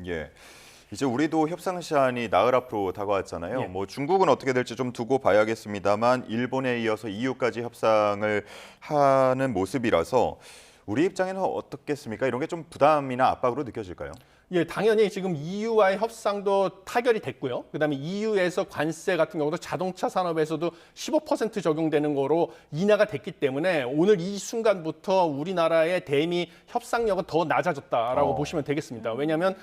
예. 이제 우리도 협상 시한이 나흘 앞으로 다가왔잖아요. 예. 뭐 중국은 어떻게 될지 좀 두고 봐야겠습니다만 일본에 이어서 EU까지 협상을 하는 모습이라서 우리 입장에는 어떻겠습니까? 이런 게 좀 부담이나 압박으로 느껴질까요? 예, 당연히 지금 EU와의 협상도 타결이 됐고요. 그다음에 EU에서 관세 같은 경우도 자동차 산업에서도 15% 적용되는 거로 인하가 됐기 때문에 오늘 이 순간부터 우리나라의 대미 협상력은 더 낮아졌다라고 보시면 되겠습니다. 왜냐하면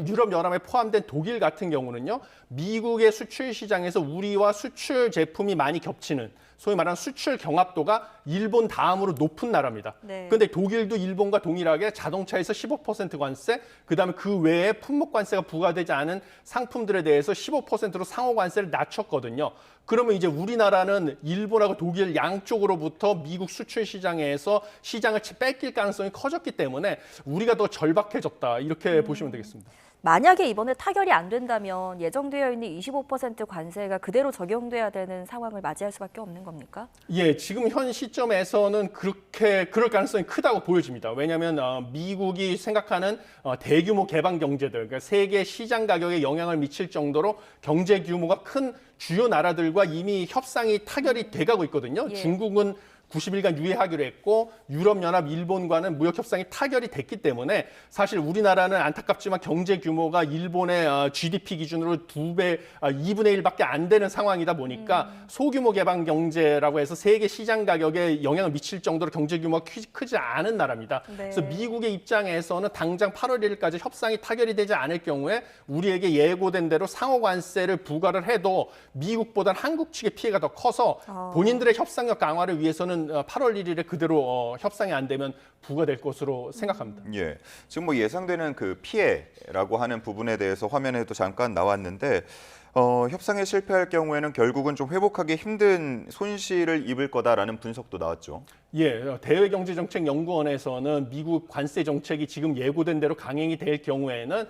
유럽 연합에 포함된 독일 같은 경우는요, 미국의 수출 시장에서 우리와 수출 제품이 많이 겹치는 소위 말하는 수출 경합도가 일본 다음으로 높은 나라입니다. 네. 그런데 독일도 일본과 동일하게 자동차에서 15% 관세, 그다음에 그 외에 품목 관세가 부과되지 않은 상품들에 대해서 15%로 상호 관세를 낮췄거든요. 그러면 이제 우리나라는 일본하고 독일 양쪽으로부터 미국 수출 시장에서 시장을 뺏길 가능성이 커졌기 때문에 우리가 더 절박해졌다 이렇게 보시면 되겠습니다. 만약에 이번에 타결이 안 된다면 예정되어 있는 25% 관세가 그대로 적용돼야 되는 상황을 맞이할 수밖에 없는 겁니까? 예, 지금 현 시점에서는 그럴 가능성이 크다고 보여집니다. 왜냐하면 미국이 생각하는 대규모 개방 경제들, 그러니까 세계 시장 가격에 영향을 미칠 정도로 경제 규모가 큰 주요 나라들과 이미 협상이 타결이 돼가고 있거든요. 예. 중국은 90일간 유예하기로 했고 유럽연합, 일본과는 무역 협상이 타결이 됐기 때문에 사실 우리나라는 안타깝지만 경제 규모가 일본의 GDP 기준으로 2배, 2분의 1밖에 안 되는 상황이다 보니까 소규모 개방 경제라고 해서 세계 시장 가격에 영향을 미칠 정도로 경제 규모가 크지 않은 나라입니다. 네. 그래서 미국의 입장에서는 당장 8월 1일까지 협상이 타결이 되지 않을 경우에 우리에게 예고된 대로 상호 관세를 부과를 해도 미국보다는 한국 측의 피해가 더 커서 본인들의 협상력 강화를 위해서는 8월 1일에 그대로 협상이 안 되면 부과될 것으로 생각합니다. 예. 지금 뭐 예상되는 그 피해라고 하는 부분에 대해서 화면에도 잠깐 나왔는데 협상에 실패할 경우에는 결국은 좀 회복하기 힘든 손실을 입을 거다라는 분석도 나왔죠. 예, 대외경제정책연구원에서는 미국 관세 정책이 지금 예고된 대로 강행이 될 경우에는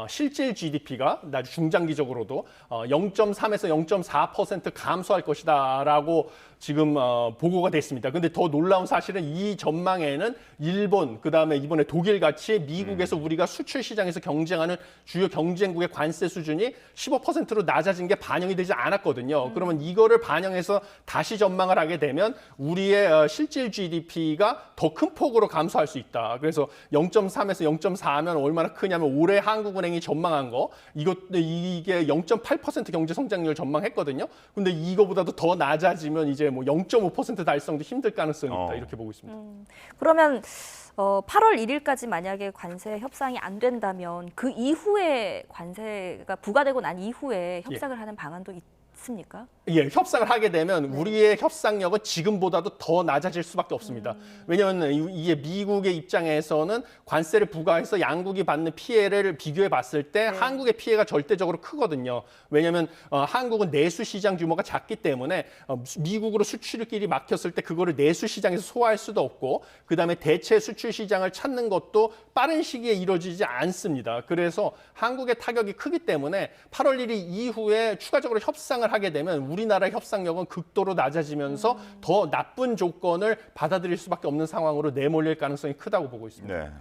실질 GDP가 나중 중장기적으로도 0.3에서 0.4% 감소할 것이다라고 지금 보고가 됐습니다. 근데 더 놀라운 사실은 이 전망에는 일본, 그다음에 이번에 독일 같이 미국에서 우리가 수출 시장에서 경쟁하는 주요 경쟁국의 관세 수준이 15%로 낮아진 게 반영이 되지 않았거든요. 그러면 이거를 반영해서 다시 전망을 하게 되면 우리의 실질 GDP가 더 큰 폭으로 감소할 수 있다. 그래서 0.3에서 0.4면 얼마나 크냐면 올해 한국은행이 전망한 거 이게 0.8% 경제 성장률 전망했거든요. 근데 이거보다도 더 낮아지면 이제 뭐 0.5% 달성도 힘들 가능성이 있다. 이렇게 보고 있습니다. 그러면 8월 1일까지 만약에 관세 협상이 안 된다면 그 이후에 관세가 부과되고 난 이후에 협상을 하는 방안도 있습니까? 예, 협상을 하게 되면 우리의 협상력은 지금보다도 더 낮아질 수밖에 없습니다. 왜냐하면 이게 미국의 입장에서는 관세를 부과해서 양국이 받는 피해를 비교해 봤을 때 한국의 피해가 절대적으로 크거든요. 왜냐하면 한국은 내수 시장 규모가 작기 때문에 미국으로 수출길이 막혔을 때 그거를 내수 시장에서 소화할 수도 없고 그다음에 대체 수출 시장을 찾는 것도 빠른 시기에 이루어지지 않습니다. 그래서 한국의 타격이 크기 때문에 8월 1일 이후에 추가적으로 협상을 하게 되면 우리나라의 협상력은 극도로 낮아지면서 더 나쁜 조건을 받아들일 수밖에 없는 상황으로 내몰릴 가능성이 크다고 보고 있습니다. 네.